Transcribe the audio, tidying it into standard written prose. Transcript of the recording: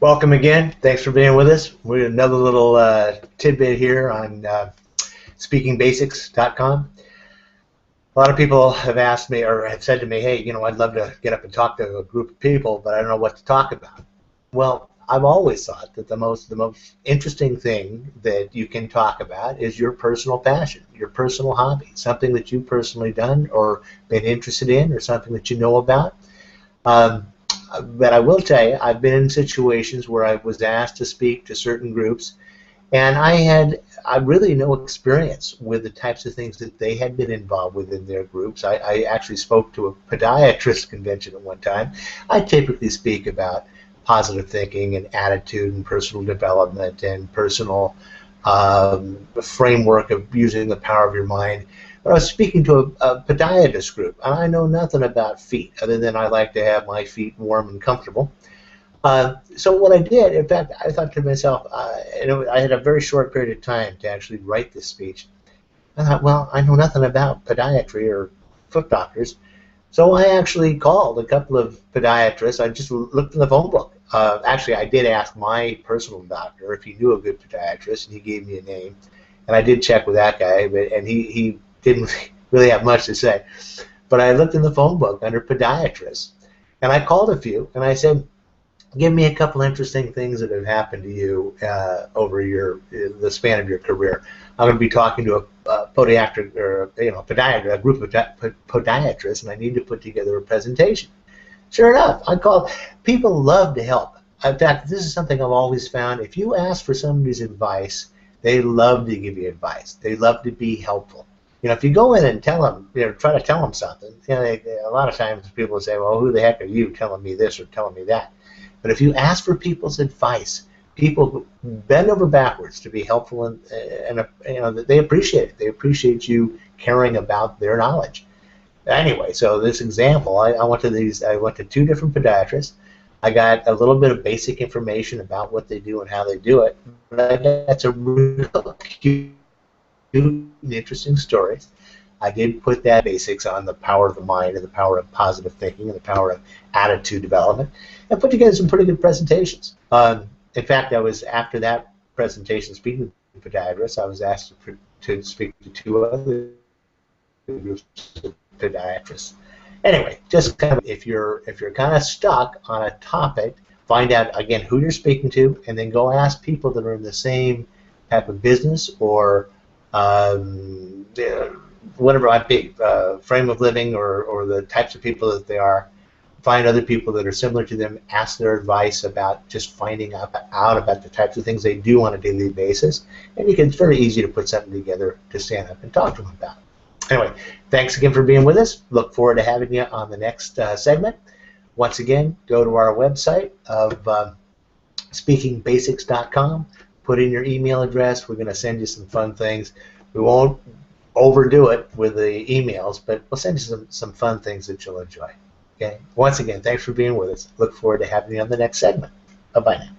Welcome again. Thanks for being with us. We're another little tidbit here on speakingbasics.com. A lot of people have asked me or have said to me, hey, I'd love to get up and talk to a group of people, but I don't know what to talk about. Well, I've always thought that the most interesting thing that you can talk about is your personal passion, your personal hobby, something that you've personally done or been interested in or something that you know about. But I will tell you, I've been in situations where I was asked to speak to certain groups, and I really no experience with the types of things that they had been involved with in their groups. I actually spoke to a podiatrist convention at one time. I typically speak about positive thinking and attitude and personal development and personal framework of using the power of your mind. But I was speaking to a podiatrist group, and I know nothing about feet other than I like to have my feet warm and comfortable. So what I did, in fact, I thought to myself, I had a very short period of time to actually write this speech. I thought, well, I know nothing about podiatry or foot doctors, so I actually called a couple of podiatrists. I just looked in the phone book. Actually, I did ask my personal doctor if he knew a good podiatrist, and he gave me a name. And I did check with that guy, and he didn't really have much to say. But I looked in the phone book under podiatrists, and I called a few, and I said, give me a couple interesting things that have happened to you over the span of your career. I'm going to be talking to a podiatric or a group of podiatrists, and I need to put together a presentation. Sure enough, I called. People love to help. In fact, this is something I've always found. If you ask for somebody's advice, they love to give you advice. They love to be helpful. If you go in and tell them, try to tell them something, a lot of times people will say, well, who the heck are you telling me this or telling me that? But if you ask for people's advice, people bend over backwards to be helpful, and they appreciate it. They appreciate you caring about their knowledge. Anyway, so this example, I went to two different podiatrists. I got a little bit of basic information about what they do and how they do it. But I got some real cute and interesting stories. I did put that basics on the power of the mind and the power of positive thinking and the power of attitude development, and put together some pretty good presentations. In fact, I was, after that presentation speaking to podiatrists, I was asked to speak to two other groups of podiatrists. Anyway, just kind of, if you're kind of stuck on a topic, find out again who you're speaking to, and then go ask people that are in the same type of business or whatever it might be, frame of living or the types of people that they are. Find other people that are similar to them, ask their advice about just finding out about the types of things they do on a daily basis, and it's very easy to put something together to stand up and talk to them about. Anyway, thanks again for being with us. Look forward to having you on the next segment. Once again, go to our website of speakingbasics.com, put in your email address. We're going to send you some fun things. We won't overdo it with the emails, but we'll send you some fun things that you'll enjoy. Okay. Once again, thanks for being with us. Look forward to having you on the next segment. Bye-bye now.